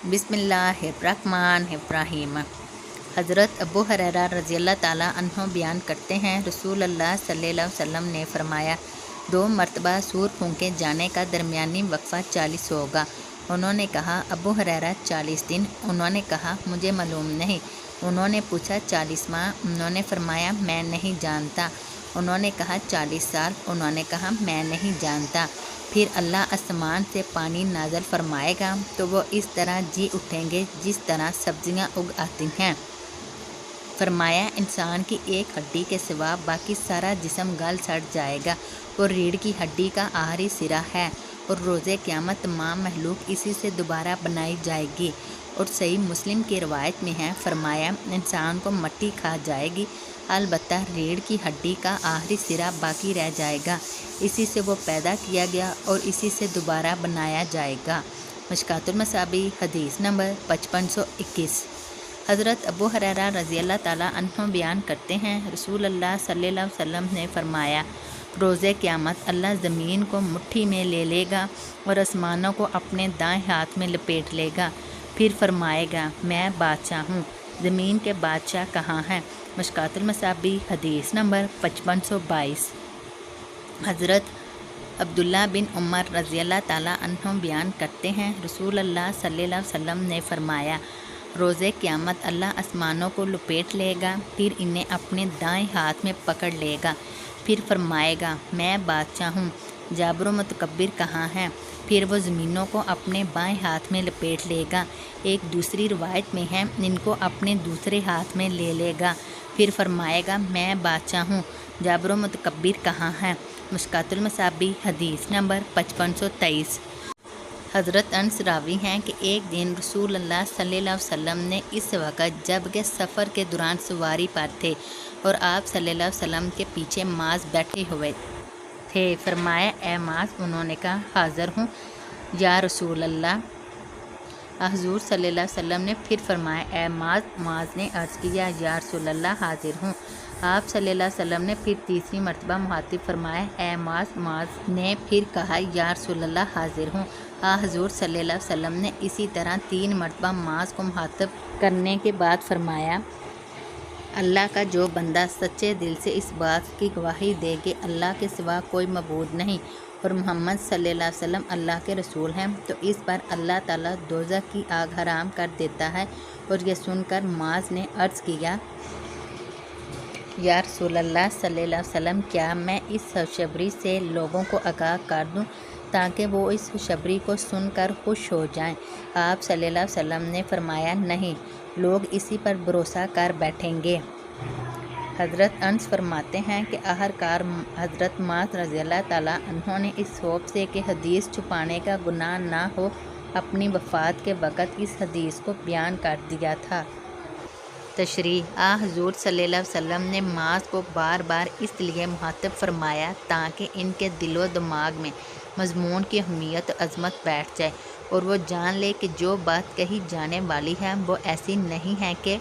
बिस्मिल्लाहिर्रहमानिर्रहीम। हज़रत अबू हुरैरा रज़ियल्लाहु ताला अन्हु बयान करते हैं, रसूल अल्लाह सल्लल्लाहु अलैहि वसल्लम ने फरमाया, 2 मरतबा सूर फूंके जाने का दरमियानी वक्फ़ा 40 होगा। उन्होंने कहा, अबू हुरैरा 40 दिन? उन्होंने कहा, मुझे मालूम नहीं। उन्होंने पूछा, 40वां? उन्होंने फरमाया, मैं नहीं जानता। उन्होंने कहा, 40 साल? उन्होंने कहा, मैं नहीं जानता। फिर अल्लाह आसमान से पानी नाज़िल फरमाएगा तो वो इस तरह जी उठेंगे जिस तरह सब्जियां उग आती हैं। फरमाया, इंसान की एक हड्डी के सिवा बाकी सारा जिस्म गल सड़ जाएगा और रीढ़ की हड्डी का आखिरी सिरा है और रोज़े क़यामत तमाम महलूक इसी से दोबारा बनाई जाएगी। और सही मुस्लिम की रवायत में है, फरमाया, इंसान को मिट्टी खा जाएगी, अलबत्ता रीढ़ की हड्डी का आखिरी सिरा बाकी रह जाएगा। इसी से वो पैदा किया गया और इसी से दोबारा बनाया जाएगा। मिशकातुल मसाबी हदीस नंबर 5521। हज़रत अबू हुरैरा रज़ियल्लाहु ताला अन्हु बयान करते हैं, रसूल अल्लाह सल्लल्लाहु अलैहि वसल्लम ने फरमाया, रोज़े क़यामत अल्लाह ज़मीन को मुट्ठी में ले लेगा और आसमानों को अपने दाएं हाथ में लपेट लेगा। फिर फरमाएगा, मैं बादशाह हूँ, ज़मीन के बादशाह कहाँ हैं? मिशकातुल मसाबी हदीस नंबर 5522। हज़रत अब्दुल्ला बिन उमर रज़ियल्लाहु ताला अन्हु बयान करते हैं, रसूल अल्लाह सल्लल्लाहु अलैहि वसल्लम ने फरमाया, रोज़े क़यामत अल्लाह आसमानों को लपेट लेगा, फिर इन्हें अपने दाएं हाथ में पकड़ लेगा। फिर फरमाएगा, मैं बादशाह हूँ, जाबर व मुतकब्बिर कहाँ हैं? फिर वो ज़मीनों को अपने बाएं हाथ में लपेट लेगा। एक दूसरी रवायत में है, इनको अपने दूसरे हाथ में ले लेगा। फिर फरमाएगा, मैं बादशाह हूँ, जाबर व मुतकब्बिर कहाँ हैं? मिशकातुल मसाबी हदीस नंबर 5523। हज़रत अनस रावी हैं कि एक दिन रसूल अल्लाह सल्लल्लाहु अलैहि वसल्लम ने इस वक़्त जब के सफ़र के दौरान सवारी पर थे और आप सल्लल्लाहु अलैहि वसल्लम के पीछे माज बैठे हुए थे। फरमाया, ए माज? उन्होंने कहा, हाज़िर हूँ या रसूल अल्लाह। हुज़ूर सल्लल्लाहु अलैहि वसल्लम ने फिर फरमाया, ए माज? माज ने अर्ज़ किया, या रसूल अल्लाह, हाज़िर हूँ। आप सल्लल्लाहु अलैहि वसल्लम ने फिर तीसरी मरतबा मुखातिब फरमाया, ए माज? माज ने फिर कहा, या रसूल अल्लाह, हाज़िर हूँ। हुज़ूर सल्लल्लाहु अलैहि वसल्लम ने इसी तरह 3 मरतबा माज को मुखातिब करने के बाद फरमाया, अल्लाह का जो बंदा सच्चे दिल से इस बात की गवाही दे कि अल्लाह के सिवा कोई मबूद नहीं और मोहम्मद सल्लल्लाहु अलैहि वसल्लम अल्लाह के रसूल हैं, तो इस पर अल्लाह ताला दोज़ख की आग हराम कर देता है। और यह सुनकर माज ने अर्ज़ किया, या रसूल अल्लाह सल्लल्लाहु अलैहि वसल्लम, क्या मैं इस खुशखबरी से लोगों को आगाह कर दूं ताकि वो इस खुशखबरी को सुनकर खुश हो जाएं? आप सल्लल्लाहु अलैहि वसल्लम ने फरमाया, नहीं, लोग इसी पर भरोसा कर बैठेंगे। हज़रत अनस फरमाते हैं कि आखिरकार हज़रत माज रज़ियल्लाहु ताला अन्हों ने इस खौफ से कि हदीस छुपाने का गुनाह ना हो, अपनी वफ़ात के वक़्त इस हदीस को बयान कर दिया था। तशरीह हुज़ूर सल्लल्लाहु अलैहि वसल्लम ने माज को बार बार इसलिए मुखातिब फरमाया ताकि इनके दिलो दिमाग में मज़मून की अहमियत अज़मत बैठ जाए और वो जान ले कि जो बात कही जाने वाली है वो ऐसी नहीं है कि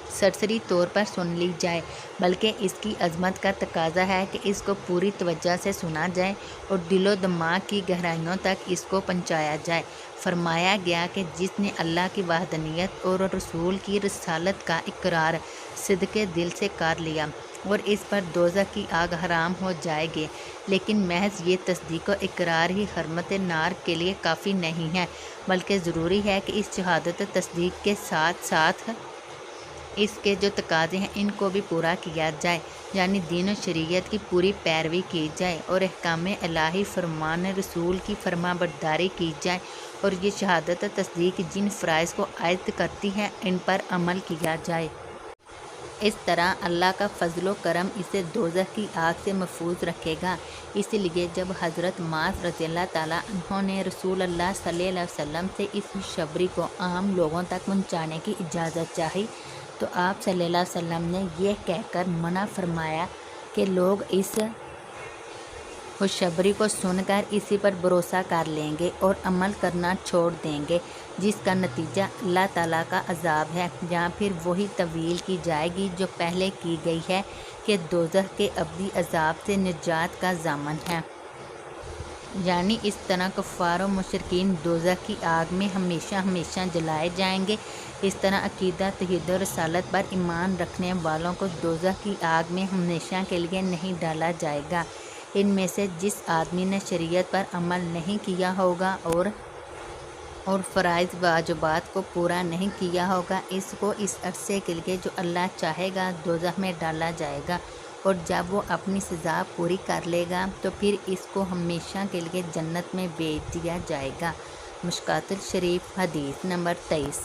सरसरी तौर पर सुन ली जाए, बल्कि इसकी अज़मत का तकाजा है कि इसको पूरी तवज्जो से सुना जाए और दिलो दिमाग की गहराइयों तक इसको पहुँचाया जाए। फरमाया गया कि जिसने अल्लाह की वहदानियत और रसूल की रिसालत का इकरार सिद्क़े दिल से कर लिया और इस पर दोज़ख की आग हराम हो जाएगी, लेकिन महज ये तस्दीक व इकरार ही हरमत नार के लिए काफ़ी नहीं है, बल्कि ज़रूरी है कि इस शहादत तस्दीक के साथ साथ इसके जो तकाज़े हैं इनको भी पूरा किया जाए, यानी दीन व शरीयत की पूरी पैरवी की जाए और अहकाम इलाही फरमान रसूल की फरमाबरदारी की जाए और ये शहादत तस्दीक जिन फ़राइज़ को आयत करती है इन पर अमल किया जाए। इस तरह अल्लाह का फ़ज़्ल व करम इसे दोज़ख की आग से महफूज रखेगा। इसलिए जब हज़रत माज रज़ियल्लाहु ताला अन्हों ने रसूल अल्लाह सल्लल्लाहु अलैहि वसल्लम से इस खुशखबरी को आम लोगों तक पहुँचाने की इजाज़त चाही तो आप सल्लल्लाहु अलैहि वसल्लम ने यह कहकर मना फरमाया कि लोग इस खुशखबरी को सुनकर इसी पर भरोसा कर लेंगे और अमल करना छोड़ देंगे, जिसका नतीजा अल्लाह ताला का अज़ाब है, या फिर वही तवील की जाएगी जो पहले की गई है कि दोज़ख के अबदी अज़ाब से निजात का ज़ामन है। یعنی اس طرح کفار و مشرکین دوزخ کی آگ میں ہمیشہ ہمیشہ جلائے جائیں گے۔ اس طرح عقیدہ توحید و رسالت پر ایمان رکھنے والوں کو دوزخ کی آگ میں ہمیشہ کے لیے نہیں ڈالا جائے گا۔ ان میں سے جس آدمی نے شریعت پر عمل نہیں کیا ہوگا اور فرائض واجبات کو پورا نہیں کیا ہوگا، اس کو اس عرصے کے لیے جو اللہ چاہے گا دوزخ میں ڈالا جائے گا، اور جب وہ اپنی سزا پوری کر لے گا تو پھر اس کو ہمیشہ کے لیے جنت میں بھیج دیا جائے گا۔ مشکوٰۃ الشریف حدیث نمبر 23۔